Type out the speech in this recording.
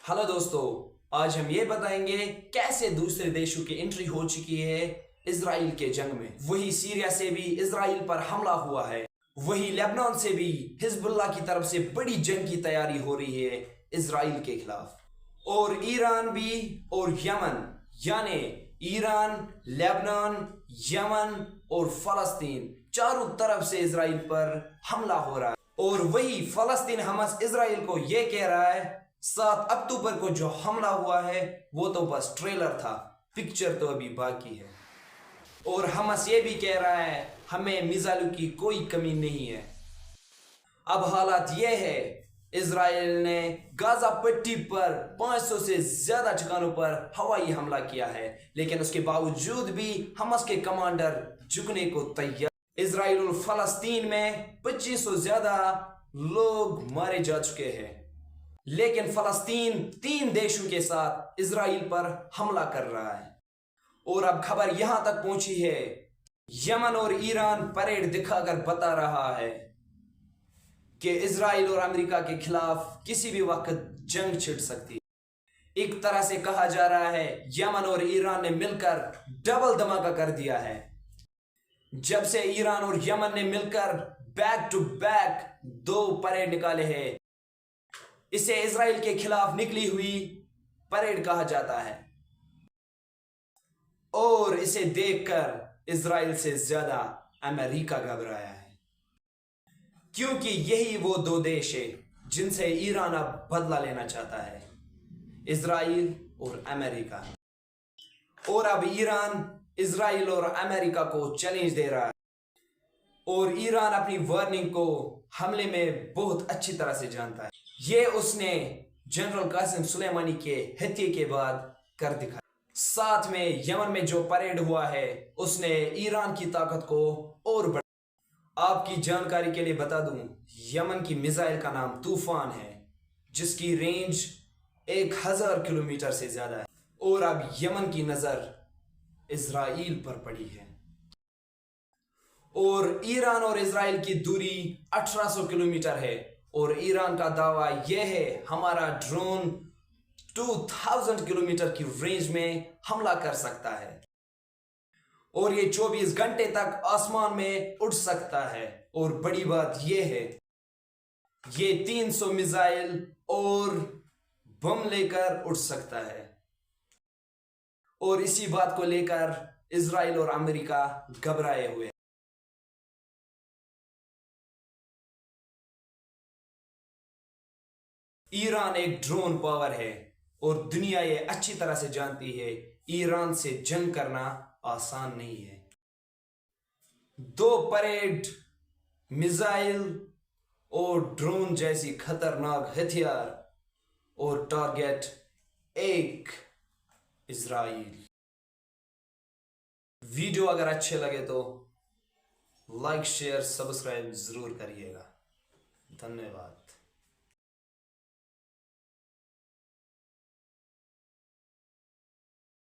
Hello दोस्तों, आज हम ये बताएंगे कैसे दूसरे देशों की एंट्री हो चुकी है इजराइल के जंग में। वही सीरिया से भी इजराइल पर हमला हुआ है, वही लेबनान से भी हिजबुल्लाह की तरफ से बड़ी जंग की तैयारी हो रही है इजराइल के खिलाफ। और ईरान भी और यमन, यानी ईरान, लेबनान, यमन और फलस्तीन, चारों तरफ से इजराइल पर हमला हो रहा है। और वही फलस्तीन हमास इजराइल को यह कह रहा है 7 अक्टूबर को जो हमला हुआ है वो तो बस ट्रेलर था, पिक्चर तो अभी बाकी है। और हमास ये भी कह रहा है हमें मिसाइलों की कोई कमी नहीं है। अब हालात यह है, इजराइल ने गाजा पट्टी पर 500 से ज्यादा ठिकानों पर हवाई हमला किया है, लेकिन उसके बावजूद भी हमास के कमांडर झुकने को तैयार। इजराइल और फलस्तीन में 2500 से ज्यादा लोग मारे जा चुके हैं, लेकिन फलस्तीन 3 देशों के साथ इजराइल पर हमला कर रहा है। और अब खबर यहां तक पहुंची है, यमन और ईरान परेड दिखाकर बता रहा है कि इजराइल और अमेरिका के खिलाफ किसी भी वक्त जंग छिड़ सकती है। एक तरह से कहा जा रहा है यमन और ईरान ने मिलकर डबल धमाका कर दिया है। जब से ईरान और यमन ने मिलकर बैक टू बैक 2 परेड निकाले हैं, इसे इजराइल के खिलाफ निकली हुई परेड कहा जाता है। और इसे देखकर इजराइल से ज्यादा अमेरिका घबराया है, क्योंकि यही वो 2 देश है जिनसे ईरान अब बदला लेना चाहता है, इजराइल और अमेरिका। और अब ईरान इजराइल और अमेरिका को चैलेंज दे रहा है। और ईरान अपनी वार्निंग को हमले में बहुत अच्छी तरह से जानता है। ये उसने जनरल कासिम सुलेमानी के हत्या के बाद कर दिखाया। साथ में यमन में जो परेड हुआ है उसने ईरान की ताकत को और बढ़ा। आपकी जानकारी के लिए बता दूं, यमन की मिसाइल का नाम तूफान है, जिसकी रेंज 1000 किलोमीटर से ज्यादा है। और अब यमन की नजर इजराइल पर पड़ी है। और ईरान और इजराइल की दूरी 1800 किलोमीटर है। और ईरान का दावा यह है हमारा ड्रोन 2000 किलोमीटर की रेंज में हमला कर सकता है और ये 24 घंटे तक आसमान में उड़ सकता है। और बड़ी बात यह है, ये 300 मिसाइल और बम लेकर उड़ सकता है। और इसी बात को लेकर इजराइल और अमेरिका घबराए हुए हैं। ईरान एक ड्रोन पावर है और दुनिया ये अच्छी तरह से जानती है ईरान से जंग करना आसान नहीं है। 2 परेड, मिसाइल और ड्रोन जैसी खतरनाक हथियार और टारगेट एक इजराइल। वीडियो अगर अच्छे लगे तो लाइक, शेयर, सब्सक्राइब जरूर करिएगा। धन्यवाद।